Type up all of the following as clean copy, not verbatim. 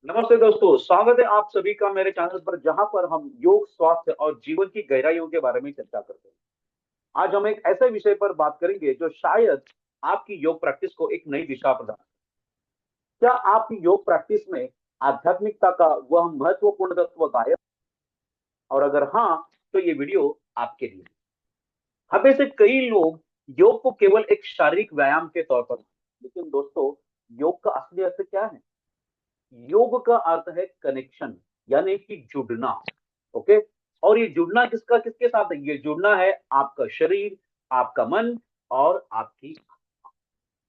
नमस्ते दोस्तों, स्वागत है आप सभी का मेरे चैनल पर, जहां पर हम योग, स्वास्थ्य और जीवन की गहराइयों के बारे में चर्चा करते हैं। आज हम एक ऐसे विषय पर बात करेंगे जो शायद आपकी योग प्रैक्टिस को एक नई दिशा प्रदान। क्या आपकी योग प्रैक्टिस में आध्यात्मिकता का वह महत्वपूर्ण तत्व गायब? और अगर हाँ, तो ये वीडियो आपके लिए। हम में से कई लोग योग को केवल एक शारीरिक व्यायाम के तौर पर, लेकिन दोस्तों, योग का असली अर्थ क्या है? योग का अर्थ है कनेक्शन, यानी कि जुड़ना। ओके। और ये जुड़ना किसका किसके साथ है? ये जुड़ना है आपका शरीर, आपका मन और आपकी,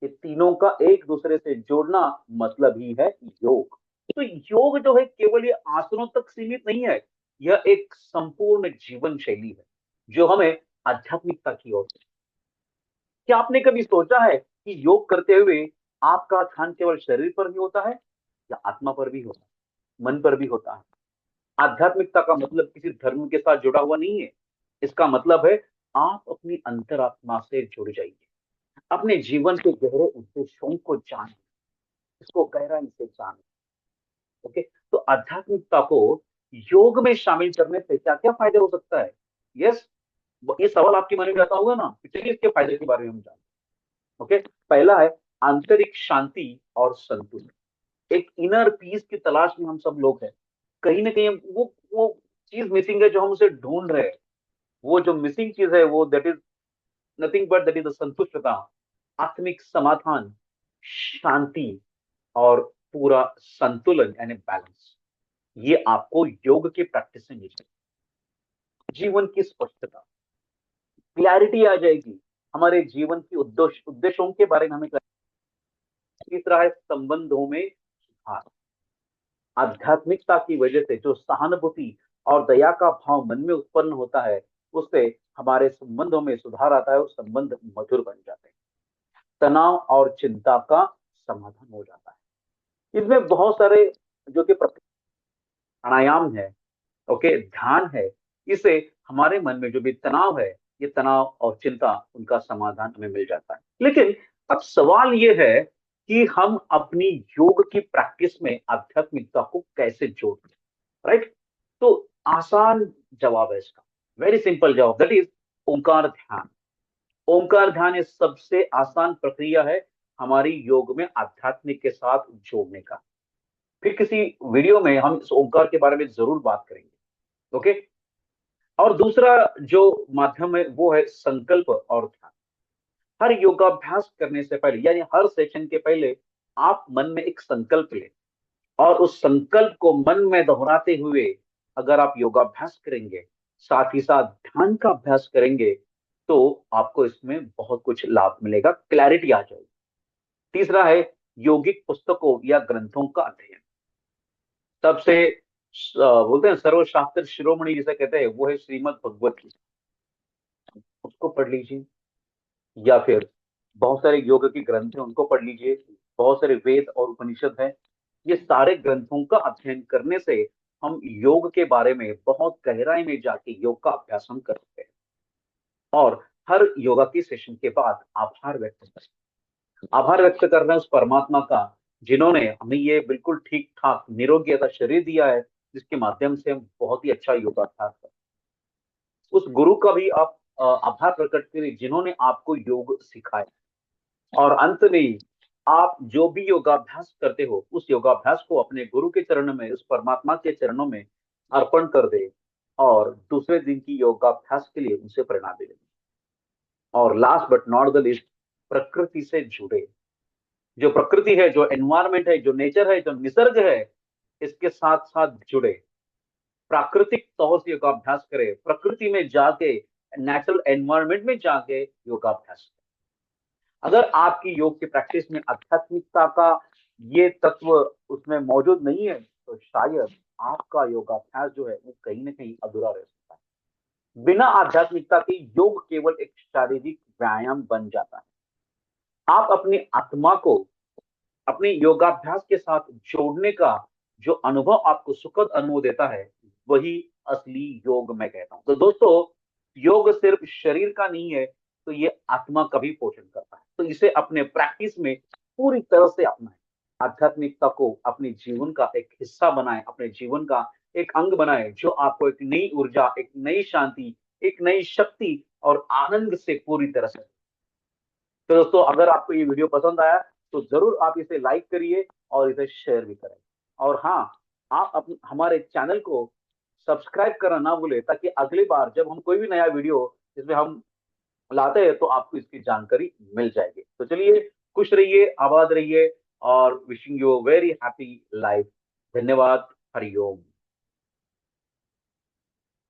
ये तीनों का एक दूसरे से जोड़ना मतलब ही है योग। तो योग जो है केवल ये आसनों तक सीमित नहीं है, यह एक संपूर्ण जीवन शैली है जो हमें आध्यात्मिकता की ओर। क्या आपने कभी सोचा है कि योग करते हुए आपका ध्यान केवल शरीर पर ही होता है या आत्मा पर भी होता है, मन पर भी होता है? आध्यात्मिकता का मतलब किसी धर्म के साथ जुड़ा हुआ नहीं है। इसका मतलब है आप अपनी अंतरात्मा से जुड़ जाइए, अपने जीवन के गहरे उद्देश्यों को जाने, इसको गहराई से जाने। ओके। तो आध्यात्मिकता को योग में शामिल करने से क्या क्या फायदे हो सकता है? यस, ये सवाल आपके मन में आता होगा ना, तो चलिए इसके फायदे के बारे में हम जानें। ओके। पहला है आंतरिक शांति और संतुलन। एक इनर पीस की तलाश में हम सब लोग हैं। कहीं ना कहीं वो चीज मिसिंग है जो हम उसे ढूंढ रहे हैं। वो जो मिसिंग चीज है वो that is nothing but that is संतुष्टता, आत्मिक समाधान, शांति और पूरा संतुलन यानी बैलेंस। ये आपको योग की प्रैक्टिस से मिलेगा। जीवन की स्पष्टता, क्लैरिटी आ जाएगी। हमारे जीवन की उद्देश्यों के बारे में हमें तीसरा है संबंधों में सुधार। आध्यात्मिकता की वजह से जो सहानुभूति और दया का भाव मन में उत्पन्न होता है, उससे हमारे संबंधों में सुधार आता है और संबंध मधुर बन जाते हैं। तनाव और चिंता का समाधान हो जाता है। इसमें बहुत सारे जो कि प्राणायाम है, ओके, ध्यान है। इससे हमारे मन में जो भी तनाव है, ये तनाव और चिंता, उनका समाधान हमें मिल जाता है। लेकिन अब सवाल ये है कि हम अपनी योग की प्रैक्टिस में आध्यात्मिकता को कैसे जोड़ दें, राइट? तो आसान जवाब है इसका, वेरी सिंपल जवाब, दैट इज ओंकार ध्यान। ओंकार ध्यान ये सबसे आसान प्रक्रिया है हमारी योग में आध्यात्मिक के साथ जोड़ने का। फिर किसी वीडियो में हम इस ओंकार के बारे में जरूर बात करेंगे। ओके। और दूसरा जो माध्यम है वो है संकल्प और ध्यान। हर योगाभ्यास करने से पहले, यानी हर सेशन के पहले, आप मन में एक संकल्प लें और उस संकल्प को मन में दोहराते हुए अगर आप योगाभ्यास करेंगे, साथ ही साथ ध्यान का अभ्यास करेंगे, तो आपको इसमें बहुत कुछ लाभ मिलेगा, क्लैरिटी आ जाएगी। तीसरा है योगिक पुस्तकों या ग्रंथों का अध्ययन। सबसे बोलते हैं सर्वशास्त्र शिरोमणि जिसे कहते हैं, वो है श्रीमद् भगवत गीता। उसको पढ़ लीजिए, या फिर बहुत सारे योग के ग्रंथ हैं उनको पढ़ लीजिए। बहुत सारे वेद और उपनिषद हैं। ये सारे ग्रंथों का अध्ययन करने से हम योग के बारे में बहुत गहराई में जाके योग का अभ्यास हम कर सकते हैं। और हर योगा के सेशन के बाद आभार व्यक्त करें। आभार व्यक्त करना है उस परमात्मा का जिन्होंने हमें ये बिल्कुल ठीक ठाक निरोगी ऐसा शरीर दिया है, जिसके माध्यम से हम बहुत ही अच्छा योगाभ्यास कर। उस गुरु का भी आप आभार प्रकट करिए जिन्होंने आपको योग सिखाया। और अंत में आप जो भी योगाभ्यास करते हो, उस योगाभ्यास को अपने गुरु के चरणों में, उस परमात्मा के चरणों में अर्पण कर दे और दूसरे दिन की योगाभ्यास के लिए उनसे प्रेरणा दे। और last but not the least, प्रकृति से जुड़े। जो प्रकृति है, जो एनवायरमेंट है, जो नेचर है, जो निसर्ग है, इसके साथ साथ जुड़े, प्राकृतिक तौर से योगाभ्यास करें, प्रकृति में जाके, नेचुरल एनवायरमेंट में जाके योगाभ्यास करें। अगर आपकी योग की प्रैक्टिस में आध्यात्मिकता का ये तत्व उसमें मौजूद नहीं है, तो शायद आपका योगाभ्यास जो है वो कहीं ना कहीं अधूरा रह सकता है। बिना आध्यात्मिकता के योग केवल एक शारीरिक व्यायाम बन जाता है। आप अपनी आत्मा को अपने योगाभ्यास के साथ जोड़ने का जो अनुभव आपको सुखद अनुभव देता है, वही असली योग मैं कहता हूं। तो दोस्तों, योग सिर्फ शरीर का नहीं है, तो ये आत्मा का भी पोषण करता है। तो इसे अपने प्रैक्टिस में पूरी तरह से अपनाएं। आध्यात्मिकता को अपने जीवन का एक हिस्सा बनाएँ, अपने जीवन का एक अंग बनाएँ, जो आपको एक नई ऊर्जा, एक नई शांति, एक नई शक्ति और आनंद से पूरी तरह से। तो दोस्तों, अगर आपको ये वीडियो पसंद आया, तो ज़रूर आप इसे लाइक करिए और इसे शेयर भी करें। और हाँ, आप हमारे चैनल को सब्सक्राइब करना ना भूलें, ताकि अगली बार जब हम कोई भी नया वीडियो इसमें हम लाते हैं, तो आपको इसकी जानकारी मिल जाएगी। तो चलिए, खुश रहिए, आबाद रहिए और wishing you a very happy life. धन्यवाद। हरि ओम।